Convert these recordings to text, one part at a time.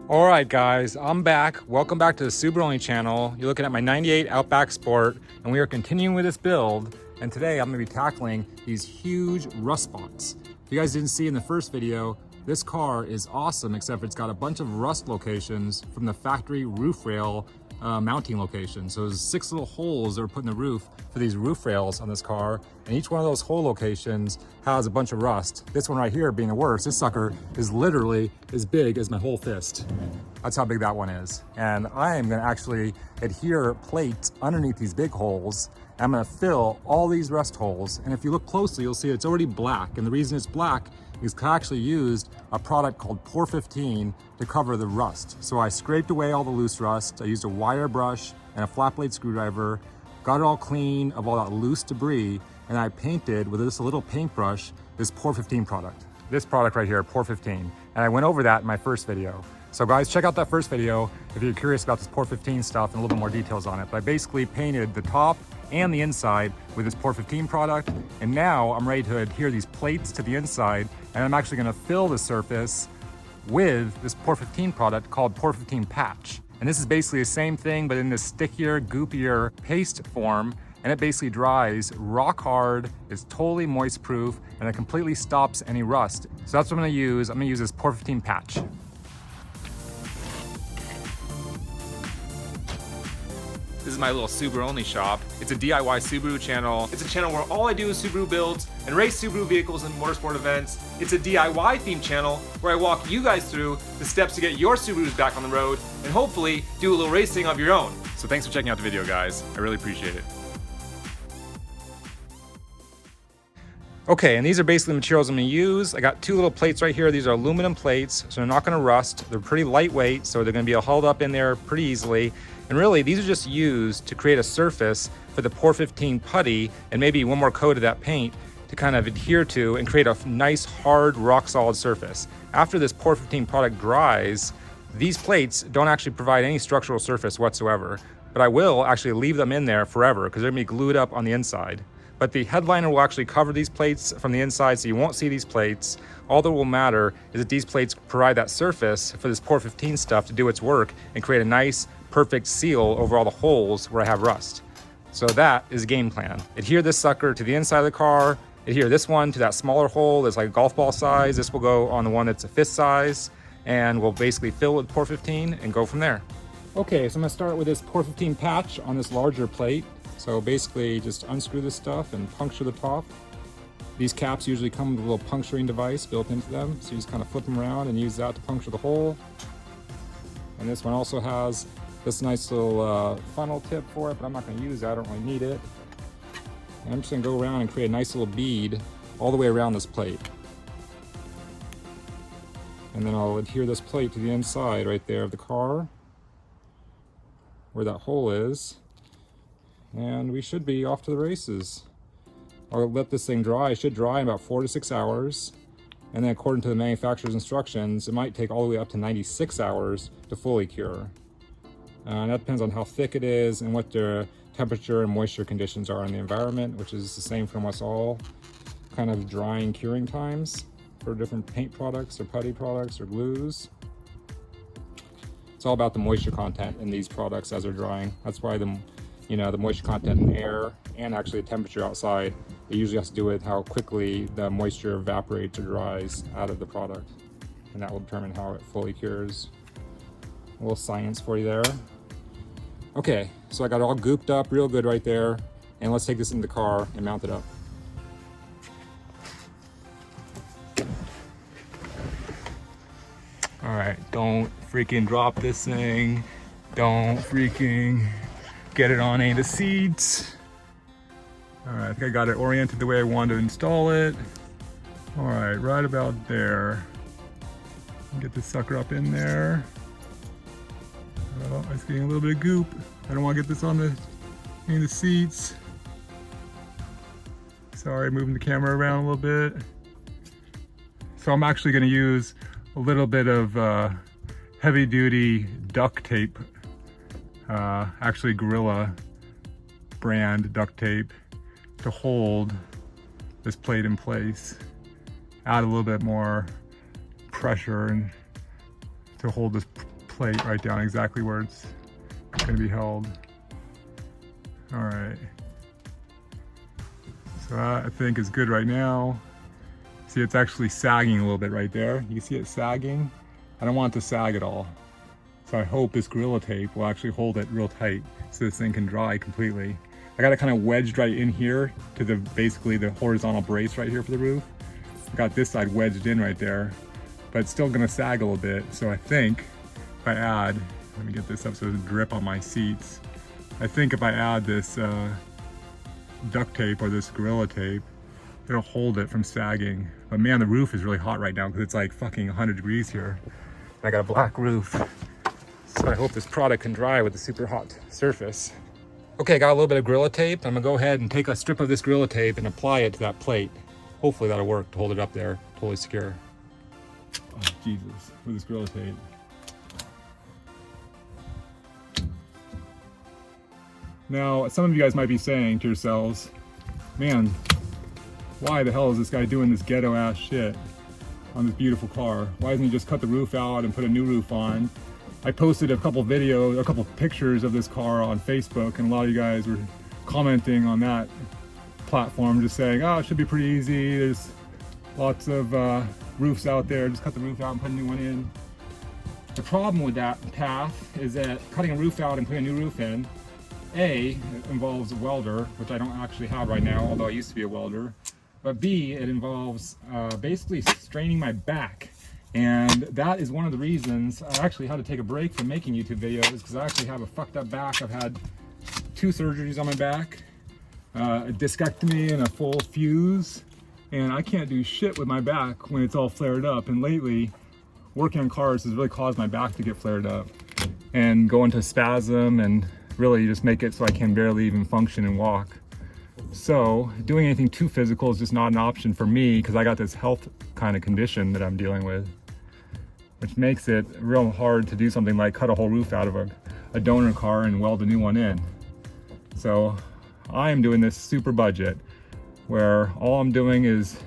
All right, guys, I'm back. Welcome back to the SubaruONLY channel. You're looking at my 98 Outback Sport, and we are continuing with this build. And today I'm gonna be tackling these huge rust spots. If you guys didn't see in the first video, this car is awesome, except it's got a bunch of rust locations from the factory roof rail mounting location. So there's 6 little holes that are put in the roof for these roof rails on this car. And each one of those hole locations has a bunch of rust. This one right here being the worst. This sucker is literally as big as my whole fist. That's how big that one is. And I am gonna actually adhere plates underneath these big holes. I'm gonna fill all these rust holes. And if you look closely, you'll see it's already black. And the reason it's black is I actually used a product called Pour 15 to cover the rust. So I scraped away all the loose rust. I used a wire brush and a flat blade screwdriver, got it all clean of all that loose debris, and I painted with just a little paintbrush this Pour 15 product. This product right here, Pour 15. And I went over that in my first video. So guys, check out that first video if you're curious about this Pour 15 stuff and a little bit more details on it. But I basically painted the top and the inside with this Pour 15 product. And now I'm ready to adhere these plates to the inside, and I'm actually gonna fill the surface with this Pour 15 product called Pour 15 Patch. And this is basically the same thing, but in this stickier, goopier paste form. And it basically dries rock hard, it's totally moist proof, and it completely stops any rust. So that's what I'm gonna use. I'm gonna use this Pour 15 Patch. This is my little SubaruONLY shop. It's a DIY Subaru channel. It's a channel where all I do is Subaru builds and race Subaru vehicles and motorsport events. It's a DIY themed channel where I walk you guys through the steps to get your Subarus back on the road and hopefully do a little racing of your own. So thanks for checking out the video, guys. I really appreciate it. Okay, and these are basically the materials I'm gonna use. I got 2 little plates right here. These are aluminum plates, so they're not gonna rust. They're pretty lightweight, so they're gonna be held up in there pretty easily. And really, these are just used to create a surface for the Pour 15 putty and maybe one more coat of that paint to kind of adhere to and create a nice, hard, rock-solid surface. After this Pour 15 product dries, these plates don't actually provide any structural surface whatsoever, but I will actually leave them in there forever because they're gonna be glued up on the inside. But the headliner will actually cover these plates from the inside, so you won't see these plates. All that will matter is that these plates provide that surface for this Pour 15 stuff to do its work and create a nice, perfect seal over all the holes where I have rust. So that is the game plan. Adhere this sucker to the inside of the car, adhere this one to that smaller hole that's like a golf ball size. This will go on the one that's a fist size, and we'll basically fill with Pour 15 and go from there. Okay, so I'm gonna start with this Pour 15 patch on this larger plate. So basically just unscrew this stuff and puncture the top. These caps usually come with a little puncturing device built into them. So you just kind of flip them around and use that to puncture the hole. And this one also has this nice little funnel tip for it, but I'm not gonna use that, I don't really need it. And I'm just gonna go around and create a nice little bead all the way around this plate. And then I'll adhere this plate to the inside right there of the car, where that hole is. And we should be off to the races. I'll let this thing dry. It should dry in about 4 to 6 hours. And then according to the manufacturer's instructions, it might take all the way up to 96 hours to fully cure. And that depends on how thick it is and what the temperature and moisture conditions are in the environment, which is the same from us all. Kind of drying curing times for different paint products or putty products or glues. It's all about the moisture content in these products as they're drying. That's why the moisture content in air and actually the temperature outside, it usually has to do with how quickly the moisture evaporates or dries out of the product. And that will determine how it fully cures. A little science for you there. Okay, so I got it all gooped up real good right there. And let's take this in the car and mount it up. All right, don't freaking drop this thing. Don't freaking get it on any of the seats. All right, I think I got it oriented the way I wanted to install it. All right, right about there. Get this sucker up in there. Oh, it's getting a little bit of goop. I don't want to get this on any of the seats. Sorry, moving the camera around a little bit. So I'm actually going to use a little bit of heavy duty duct tape. Actually Gorilla brand duct tape to hold this plate in place. Add a little bit more pressure and to hold this plate right down exactly where it's gonna be held. All right. So that I think is good right now. See, it's actually sagging a little bit right there. You see it sagging? I don't want it to sag at all. So I hope this Gorilla Tape will actually hold it real tight so this thing can dry completely. I got it kind of wedged right in here to the basically the horizontal brace right here for the roof. I got this side wedged in right there, but it's still gonna sag a little bit. So I think if I add, let me get this up so it doesn't drip on my seats. I think if I add this duct tape or this Gorilla Tape, it'll hold it from sagging. But man, the roof is really hot right now because it's like fucking 100 degrees here. And I got a black roof. So I hope this product can dry with the super hot surface. Okay, got a little bit of Gorilla Tape. I'm gonna go ahead and take a strip of this Gorilla Tape and apply it to that plate. Hopefully that'll work to hold it up there, totally secure. Oh, Jesus, with this Gorilla Tape. Now, some of you guys might be saying to yourselves, man, why the hell is this guy doing this ghetto ass shit on this beautiful car? Why doesn't he just cut the roof out and put a new roof on? I posted a couple pictures of this car on Facebook, and a lot of you guys were commenting on that platform, just saying, oh, it should be pretty easy. There's lots of roofs out there. Just cut the roof out and put a new one in. The problem with that path is that cutting a roof out and putting a new roof in, A, it involves a welder, which I don't actually have right now, although I used to be a welder. But B, it involves basically straining my back. And that is one of the reasons I actually had to take a break from making YouTube videos, because I actually have a fucked up back. I've had 2 surgeries on my back, a discectomy and a full fuse, and I can't do shit with my back when it's all flared up. And lately, working on cars has really caused my back to get flared up and go into spasm and really just make it so I can barely even function and walk. So doing anything too physical is just not an option for me, because I got this health kind of condition that I'm dealing with, which makes it real hard to do something like cut a whole roof out of a donor car and weld a new one in. So I am doing this super budget, where all I'm doing is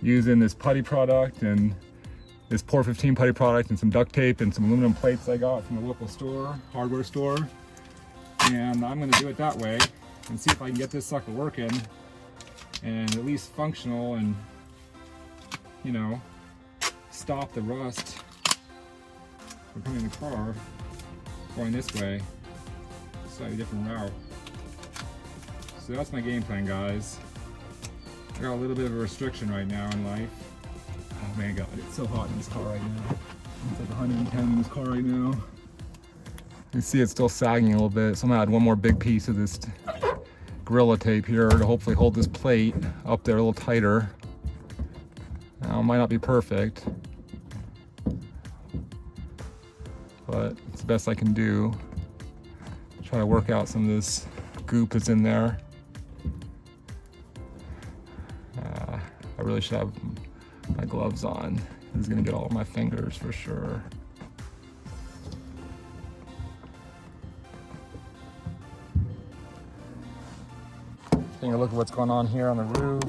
using this putty product and this Pour 15 putty product and some duct tape and some aluminum plates I got from a local store, hardware store. And I'm gonna do it that way and see if I can get this sucker working and at least functional and, you know, stop the rust from coming in the car going this way, slightly different route. So that's my game plan, guys. I got a little bit of a restriction right now in life. Oh man, God, it's so hot in this car right now. It's like 110 in this car right now. You see it's still sagging a little bit, so I'm gonna add one more big piece of this Gorilla Tape here to hopefully hold this plate up there a little tighter. Now, it might not be perfect, but it's the best I can do. Try to work out some of this goop that's in there. I really should have my gloves on. This is gonna get all of my fingers for sure. Taking a look at what's going on here on the roof.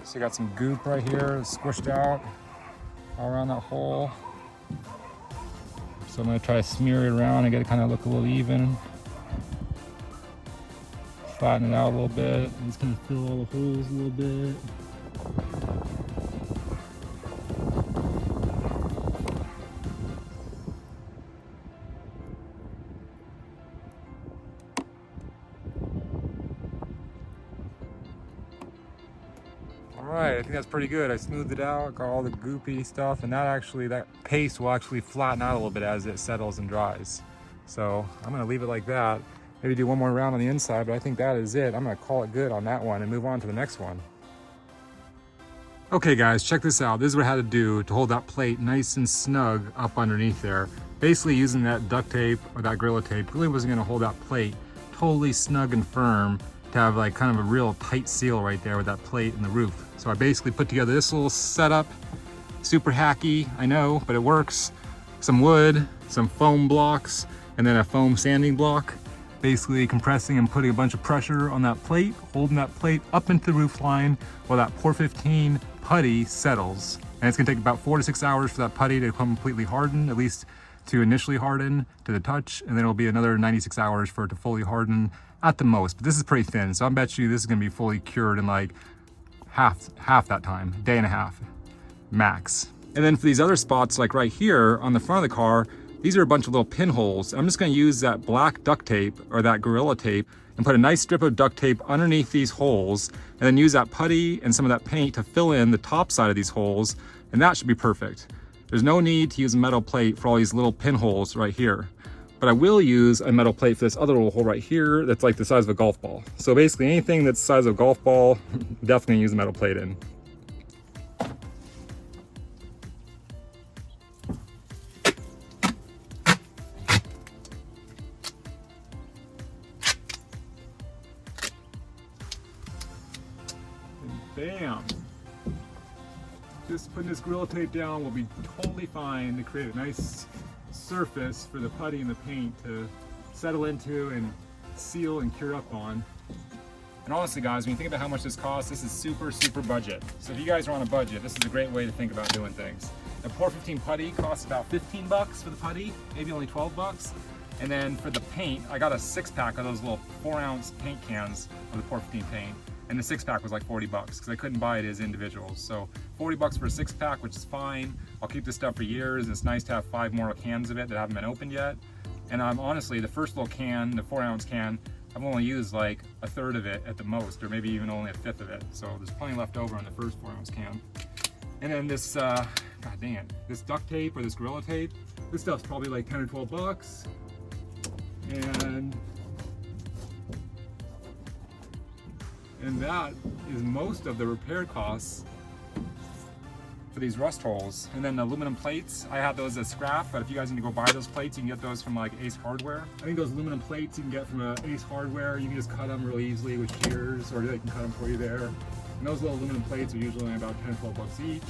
So you got some goop right here squished out all around that hole. So I'm gonna try to smear it around and get it kind of look a little even. Flatten it out a little bit. I'm just gonna fill all the holes a little bit. Alright, I think that's pretty good. I smoothed it out, got all the goopy stuff, and that paste will actually flatten out a little bit as it settles and dries. So I'm gonna leave it like that. Maybe do one more round on the inside, but I think that is it. I'm gonna call it good on that one and move on to the next one. Okay guys, check this out. This is what I had to do to hold that plate nice and snug up underneath there. Basically using that duct tape or that Gorilla Tape really wasn't gonna hold that plate totally snug and firm to have like kind of a real tight seal right there with that plate and the roof. So I basically put together this little setup, super hacky, I know, but it works. Some wood, some foam blocks, and then a foam sanding block. Basically compressing and putting a bunch of pressure on that plate, holding that plate up into the roof line while that Pour 15 putty settles. And it's gonna take about 4 to 6 hours for that putty to completely harden, at least to initially harden to the touch, and then it'll be another 96 hours for it to fully harden at the most. But this is pretty thin, so I bet you this is gonna be fully cured in like half that time, day and a half, max. And then for these other spots, like right here on the front of the car, these are a bunch of little pinholes. I'm just gonna use that black duct tape or that Gorilla tape and put a nice strip of duct tape underneath these holes, and then use that putty and some of that paint to fill in the top side of these holes, and that should be perfect. There's no need to use a metal plate for all these little pinholes right here. But I will use a metal plate for this other little hole right here that's like the size of a golf ball. So basically anything that's the size of a golf ball, definitely use a metal plate in. Bam! Just putting this Gorilla tape down will be totally fine to create a nice surface for the putty and the paint to settle into and seal and cure up on. And honestly guys, when you think about how much this costs, this is super budget. So if you guys are on a budget, this is a great way to think about doing things. The Pour 15 putty costs about 15 bucks for the putty, maybe only 12 bucks. And then for the paint, I got a 6-pack of those little 4-ounce paint cans of the Pour 15 paint. And the 6-pack was like 40 bucks because I couldn't buy it as individuals. So 40 bucks for a 6-pack, which is fine. I'll keep this stuff for years, and it's nice to have 5 more cans of it that haven't been opened yet. And I'm honestly, the first little can, the 4-ounce can, I've only used like a third of it at the most, or maybe even only a fifth of it. So there's plenty left over on the first 4-ounce can. And then this, god dang it, this duct tape or this Gorilla tape, this stuff's probably like 10 or 12 bucks. And that is most of the repair costs for these rust holes. And then the aluminum plates, I have those as scrap, but if you guys need to go buy those plates, you can get those from like Ace Hardware. I think those aluminum plates you can get from Ace Hardware. You can just cut them really easily with shears, or they can cut them for you there. And those little aluminum plates are usually about 10 or 12 bucks each.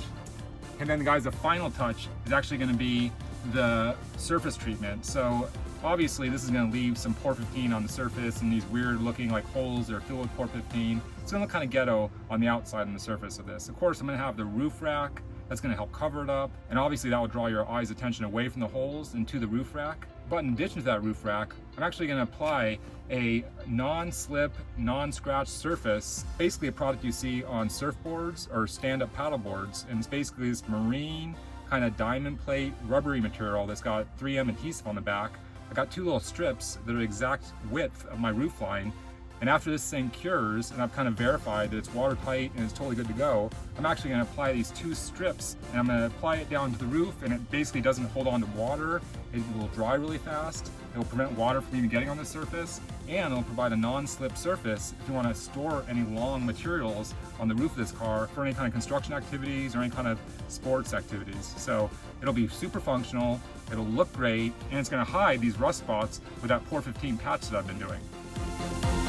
And then guys, the final touch is actually gonna be the surface treatment. So obviously this is going to leave some Pour 15 on the surface and these weird looking like holes that are filled with Pour 15. It's going to look kind of ghetto on the outside and the surface of this. Of course, I'm going to have the roof rack that's going to help cover it up, and obviously that will draw your eye's attention away from the holes and to the roof rack. But in addition to that roof rack, I'm actually going to apply a non-slip, non-scratch surface, basically a product you see on surfboards or stand-up paddle boards, and it's basically this marine kind of diamond plate rubbery material that's got 3M adhesive on the back. I got 2 little strips that are exact width of my roof line, and after this thing cures and I've kind of verified that it's watertight and it's totally good to go, I'm actually going to apply these 2 strips, and I'm going to apply it down to the roof, and it basically doesn't hold on to water. It will dry really fast. It will prevent water from even getting on the surface, and it'll provide a non-slip surface if you want to store any long materials on the roof of this car for any kind of construction activities or any kind of sports activities. So it'll be super functional, it'll look great, and it's going to hide these rust spots with that Pour 15 patch that I've been doing.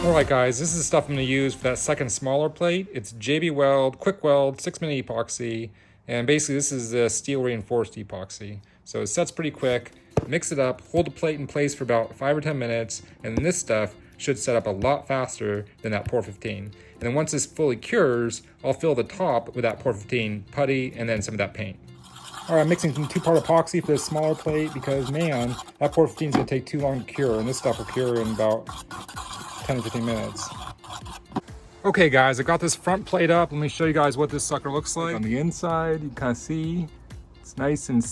Alright guys, this is the stuff I'm going to use for that second smaller plate. It's JB Weld, Quick Weld, 6-minute epoxy, and basically this is the steel reinforced epoxy. So it sets pretty quick. Mix it up, hold the plate in place for about 5 or 10 minutes, and then this stuff should set up a lot faster than that Pour 15. And then once this fully cures, I'll fill the top with that Pour 15 putty and then some of that paint. Alright, I'm mixing some 2-part epoxy for this smaller plate because, man, that Pour 15 is going to take too long to cure, and this stuff will cure in about 10 or 15 minutes. Okay guys, I got this front plate up. Let me show you guys what this sucker looks like. On the inside, you can kind of see it's nice and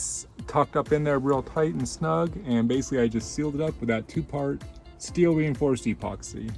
tucked up in there real tight and snug, and basically I just sealed it up with that 2-part steel reinforced epoxy.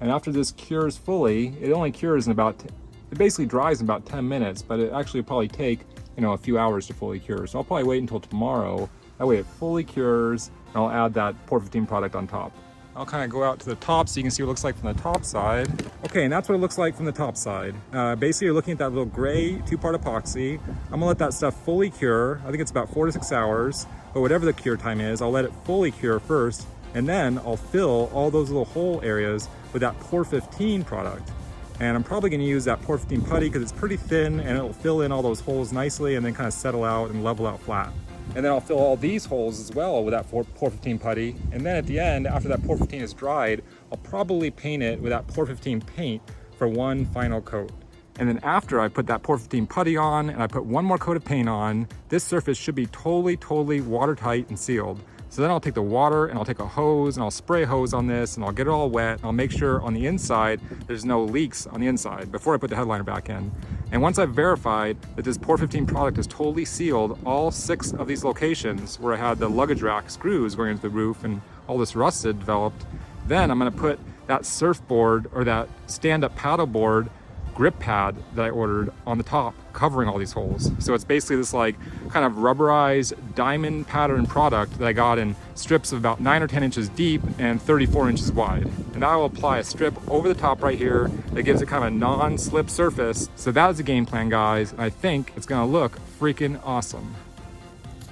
And after this cures fully, it only cures in about, it basically dries in about 10 minutes, but it actually probably take, you know, a few hours to fully cure. So I'll probably wait until tomorrow. That way it fully cures, and I'll add that Pour 15 product on top. I'll kind of go out to the top so you can see what it looks like from the top side. Okay, and that's what it looks like from the top side. Basically, you're looking at that little gray 2-part epoxy. I'm gonna let that stuff fully cure. I think it's about 4 to 6 hours, but whatever the cure time is, I'll let it fully cure first, and then I'll fill all those little hole areas with that Pour 15 product. And I'm probably gonna use that Pour 15 putty because it's pretty thin and it'll fill in all those holes nicely and then kind of settle out and level out flat. And then I'll fill all these holes as well with that Pour 15 putty. And then at the end, after that Pour 15 is dried, I'll probably paint it with that Pour 15 paint for one final coat. And then after I put that Pour 15 putty on and I put one more coat of paint on, this surface should be totally watertight and sealed. So then I'll take the water and I'll take a hose and I'll spray a hose on this and I'll get it all wet. And I'll make sure on the inside, there's no leaks on the inside before I put the headliner back in. And once I've verified that this Pour 15 product is totally sealed, all 6 of these locations where I had the luggage rack screws going into the roof and all this rust had developed, then I'm gonna put that surfboard or that stand-up paddleboard grip pad that I ordered on the top, covering all these holes. So it's basically this like kind of rubberized diamond pattern product that I got in strips of about 9 or 10 inches deep and 34 inches wide. And now I will apply a strip over the top right here that gives it kind of a non-slip surface. So that is the game plan, guys. And I think it's gonna look freaking awesome.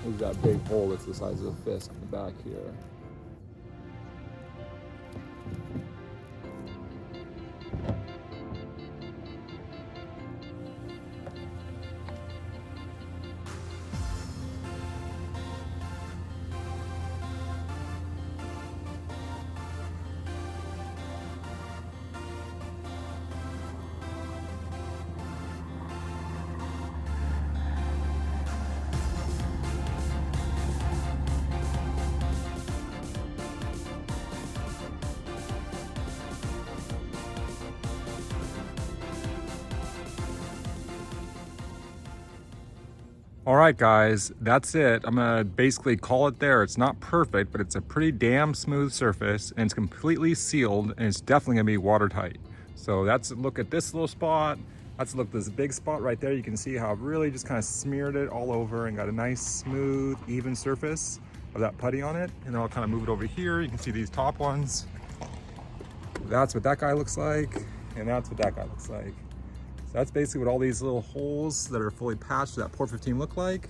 There's that big hole that's the size of a fist in the back here. All right, guys, that's it. I'm gonna basically call it there. It's not perfect, but it's a pretty damn smooth surface and it's completely sealed and it's definitely gonna be watertight. So that's a look at this little spot. That's a look at this big spot right there. You can see how I've really just kind of smeared it all over and got a nice, smooth, even surface of that putty on it. And then I'll kind of move it over here. You can see these top ones. That's what that guy looks like. And that's what that guy looks like. So that's basically what all these little holes that are fully patched to that Pour 15 look like.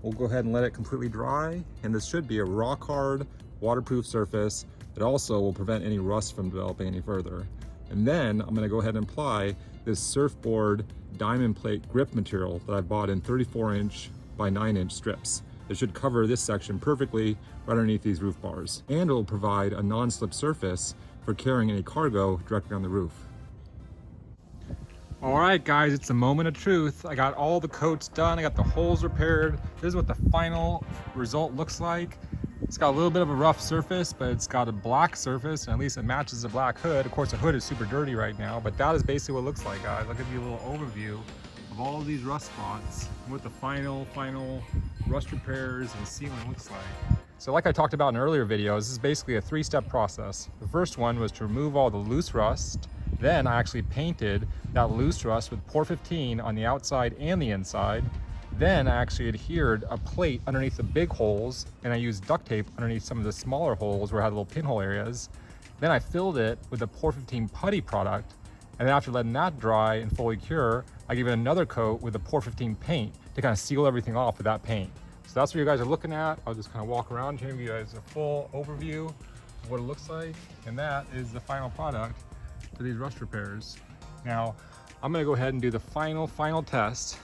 We'll go ahead and let it completely dry. And this should be a rock hard, waterproof surface that also will prevent any rust from developing any further. And then I'm gonna go ahead and apply this surfboard diamond plate grip material that I bought in 34-inch by 9-inch strips. It should cover this section perfectly right underneath these roof bars. And it will provide a non-slip surface for carrying any cargo directly on the roof. All right, guys, it's the moment of truth. I got all the coats done. I got the holes repaired. This is what the final result looks like. It's got a little bit of a rough surface, but it's got a black surface, and at least it matches the black hood. Of course, the hood is super dirty right now, but that is basically what it looks like, guys. I'll give you a little overview of all of these rust spots and what the final rust repairs and sealing looks like. So like I talked about in earlier videos, this is basically a 3-step process. The first one was to remove all the loose rust. Then I actually painted that loose rust with Pour 15 on the outside and the inside. Then I actually adhered a plate underneath the big holes, and I used duct tape underneath some of the smaller holes where I had little pinhole areas. Then I filled it with the Pour 15 putty product, and then after letting that dry and fully cure, I gave it another coat with the Pour 15 paint to kind of seal everything off with that paint. So that's what you guys are looking at. I'll just kind of walk around here and give you guys a full overview of what it looks like, and that is the final product for these rust repairs. Now, I'm gonna go ahead and do the final test,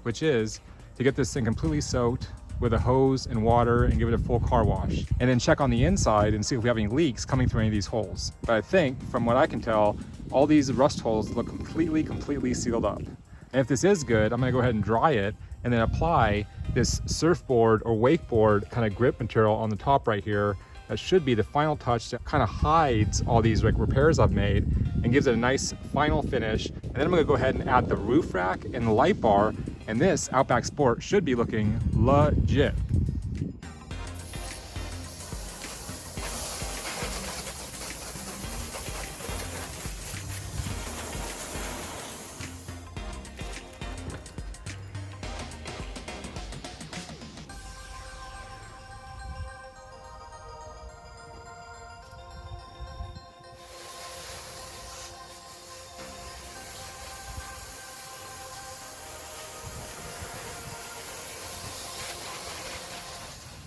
which is to get this thing completely soaked with a hose and water and give it a full car wash. And then check on the inside and see if we have any leaks coming through any of these holes. But I think, from what I can tell, all these rust holes look completely sealed up. And if this is good, I'm gonna go ahead and dry it and then apply this surfboard or wakeboard kind of grip material on the top right here. That should be the final touch that kind of hides all these like repairs I've made and gives it a nice final finish. And then I'm gonna go ahead and add the roof rack and the light bar, and this Outback Sport should be looking legit.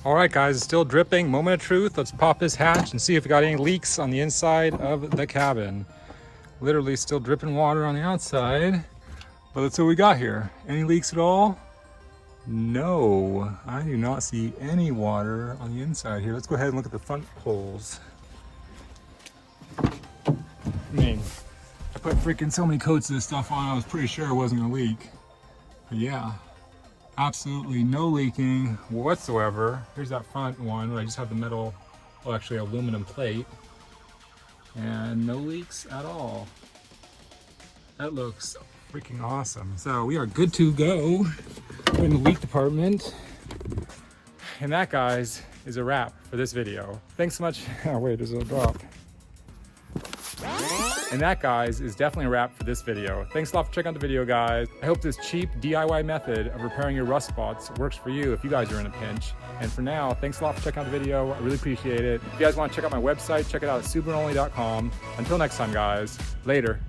All right, guys, it's still dripping. Moment of truth. Let's pop this hatch and see if we got any leaks on the inside of the cabin. Literally still dripping water on the outside, but let's see what we got here. Any leaks at all? No, I do not see any water on the inside here. Let's go ahead and look at the front holes. I mean, I put freaking so many coats of this stuff on, I was pretty sure it wasn't gonna leak. But yeah, absolutely no leaking whatsoever. Here's that front one where I just have the metal, well actually aluminum plate. And no leaks at all. That looks freaking awesome. So we are good to go. We're in the leak department. And that, guys, is a wrap for this video. Thanks so much. Oh wait, there's a drop. And that, guys, is definitely a wrap for this video. Thanks a lot for checking out the video, guys. I hope this cheap DIY method of repairing your rust spots works for you if you guys are in a pinch. And for now, thanks a lot for checking out the video. I really appreciate it. If you guys want to check out my website, check it out at SubaruONLY.com. Until next time, guys, later.